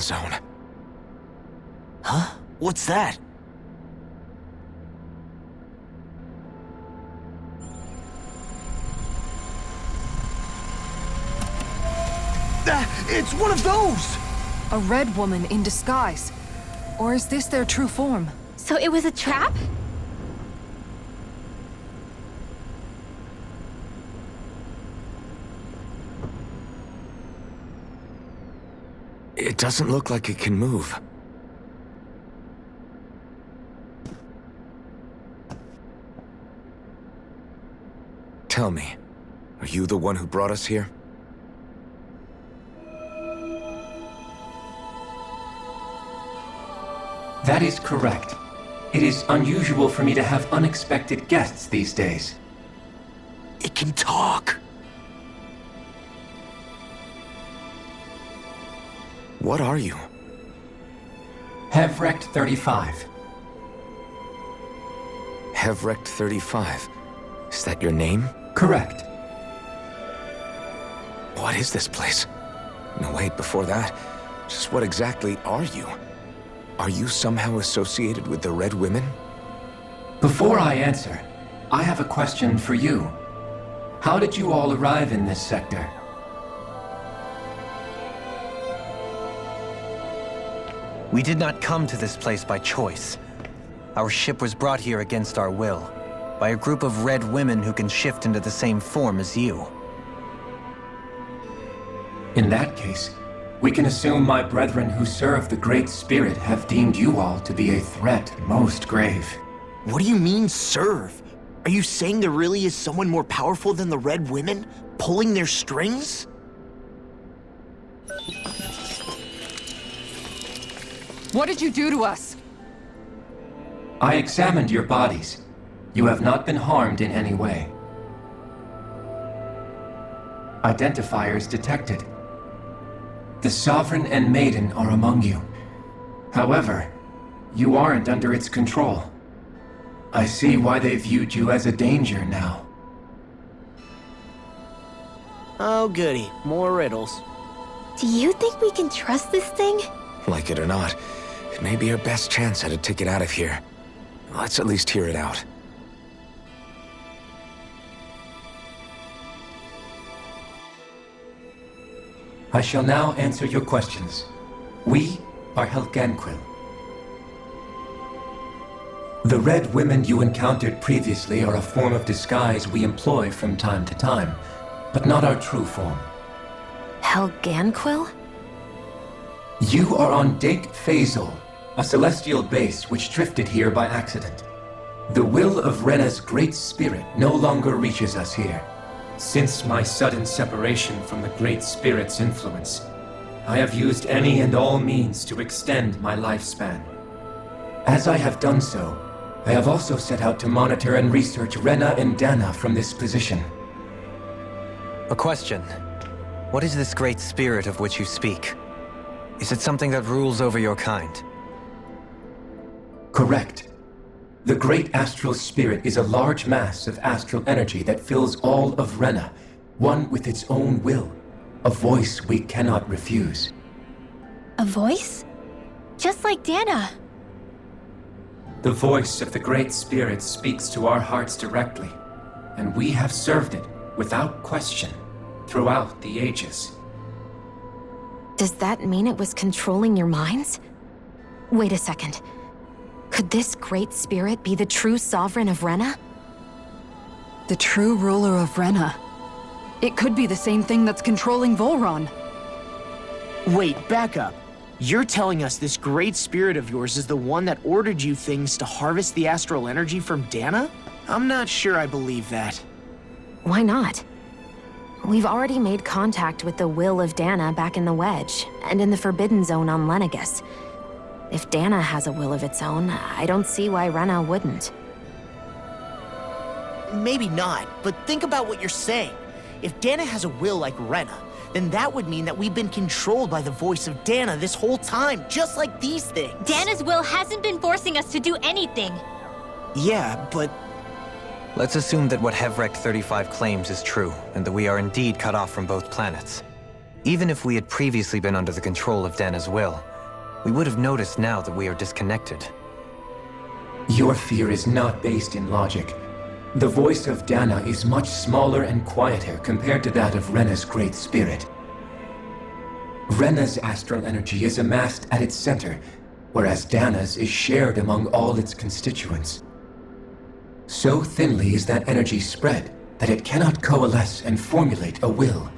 zone. Huh? What's that? It's one of those! A red woman in disguise. Or is this their true form? So it was a trap? It doesn't look like it can move. Tell me, are you the one who brought us here? That is correct. It is unusual for me to have unexpected guests these days. It can talk! What are you? Hevrect 35. Hevrect 35. Is that your name? Correct. What is this place? No, wait, before that, just what exactly are you? Are you somehow associated with the Red Women? Before I answer, I have a question for you. How did you all arrive in this sector? We did not come to this place by choice. Our ship was brought here against our will, by a group of red women who can shift into the same form as you. In that case, we can assume my brethren who serve the Great Spirit have deemed you all to be a threat most grave. What do you mean, serve? Are you saying there really is someone more powerful than the Red Women, pulling their strings? What did you do to us? I examined your bodies. You have not been harmed in any way. Identifiers detected. The Sovereign and Maiden are among you. However, you aren't under its control. I see why they viewed you as a danger now. Oh goody, more riddles. Do you think we can trust this thing? Like it or not, it may be our best chance at a ticket out of here. Let's at least hear it out. I shall now answer your questions. We are Helganquil. The Red Women you encountered previously are a form of disguise we employ from time to time, but not our true form. Helganquil? You are on Dake Phasol, a celestial base which drifted here by accident. The will of Rena's great spirit no longer reaches us here. Since my sudden separation from the Great Spirit's influence, I have used any and all means to extend my lifespan. As I have done so, I have also set out to monitor and research Rena and Dana from this position. A question. What is this great spirit of which you speak? Is it something that rules over your kind? Correct. The Great Astral Spirit is a large mass of astral energy that fills all of Rena, one with its own will, a voice we cannot refuse. A voice? Just like Dana. The voice of the Great Spirit speaks to our hearts directly, and we have served it, without question, throughout the ages. Does that mean it was controlling your minds? Wait a second. Could this Great Spirit be the true Sovereign of Rena? The true ruler of Rena. It could be the same thing that's controlling Volron. Wait, back up. You're telling us this great spirit of yours is the one that ordered you things to harvest the astral energy from Dana? I'm not sure I believe that. Why not? We've already made contact with the will of Dana back in the Wedge, and in the Forbidden Zone on Lenegus. If Dana has a will of its own, I don't see why Rena wouldn't. Maybe not, but think about what you're saying. If Dana has a will like Rena, then that would mean that we've been controlled by the voice of Dana this whole time, just like these things. Dana's will hasn't been forcing us to do anything. Yeah, but... Let's assume that what Hevrect 35 claims is true, and that we are indeed cut off from both planets. Even if we had previously been under the control of Dana's will, we would have noticed now that we are disconnected. Your fear is not based in logic. The voice of Dana is much smaller and quieter compared to that of Rena's Great Spirit. Rena's astral energy is amassed at its center, whereas Dana's is shared among all its constituents. So thinly is that energy spread that it cannot coalesce and formulate a will.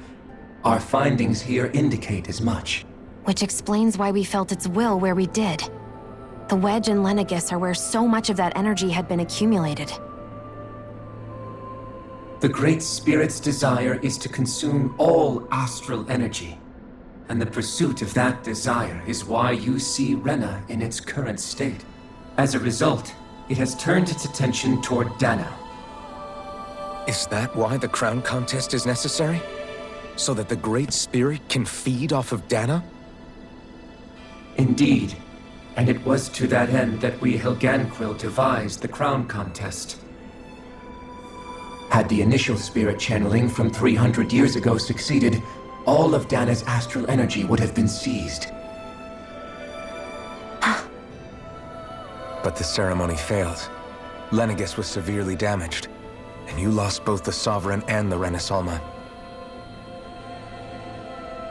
Our findings here indicate as much. Which explains why we felt its will where we did. The Wedge and Lenegis are where so much of that energy had been accumulated. The Great Spirit's desire is to consume all astral energy. And the pursuit of that desire is why you see Rena in its current state. As a result, it has turned its attention toward Dana. Is that why the crown contest is necessary? So that the Great Spirit can feed off of Dana? Indeed. And it was to that end that we Helganquil devised the crown contest. Had the initial spirit channeling from 300 years ago succeeded, all of Dana's astral energy would have been seized. But the ceremony failed. Lenegis was severely damaged, and you lost both the Sovereign and the Renasalma.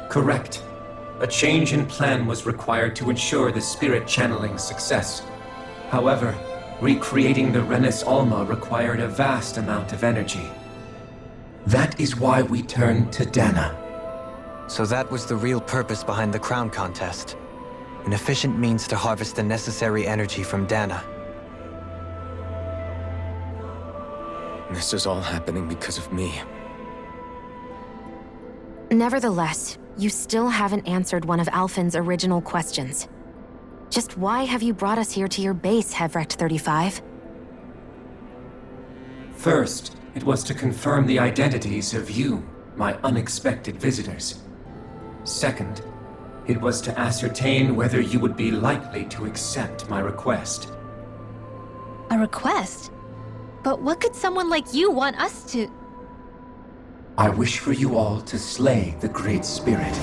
Correct. A change in plan was required to ensure the spirit channeling success. However, recreating the Renis Alma required a vast amount of energy. That is why we turned to Dana. So that was the real purpose behind the crown contest. An efficient means to harvest the necessary energy from Dana. This is all happening because of me. Nevertheless, you still haven't answered one of Alphen's original questions. Just why have you brought us here to your base, Hevrecht 35? First, it was to confirm the identities of you, my unexpected visitors. Second, it was to ascertain whether you would be likely to accept my request. A request? But what could someone like you want us to... I wish for you all to slay the Great Spirit.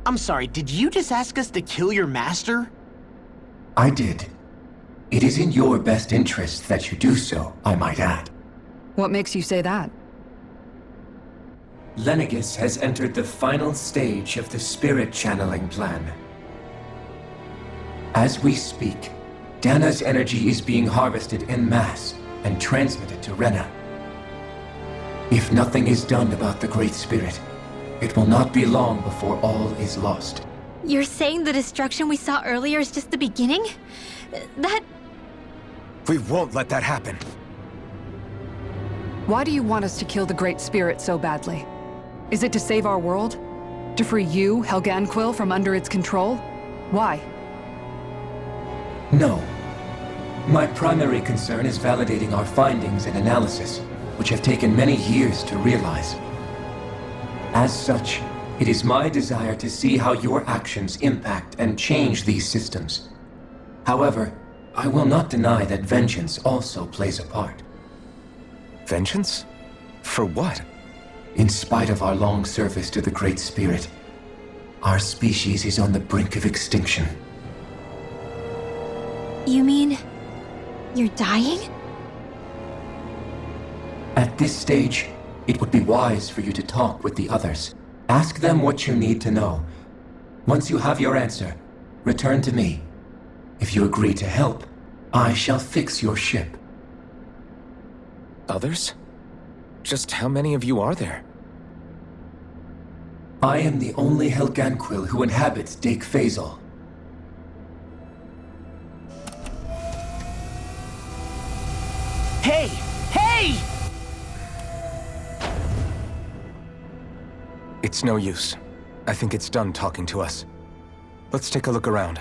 I'm sorry, did you just ask us to kill your master? I did. It is in your best interest that you do so, I might add. What makes you say that? Lenegis has entered the final stage of the spirit channeling plan. As we speak, Dana's energy is being harvested en masse and transmitted to Rena. If nothing is done about the Great Spirit, it will not be long before all is lost. You're saying the destruction we saw earlier is just the beginning? That... We won't let that happen. Why do you want us to kill the Great Spirit so badly? Is it to save our world? To free you, Helganquil, from under its control? Why? No. My primary concern is validating our findings and analysis, which have taken many years to realize. As such, it is my desire to see how your actions impact and change these systems. However, I will not deny that vengeance also plays a part. Vengeance? For what? In spite of our long service to the Great Spirit, our species is on the brink of extinction. You mean... you're dying? At this stage, it would be wise for you to talk with the others. Ask them what you need to know. Once you have your answer, return to me. If you agree to help, I shall fix your ship. Others? Just how many of you are there? I am the only Helganquil who inhabits Dake Faisal. Hey! Hey! It's no use. I think it's done talking to us. Let's take a look around.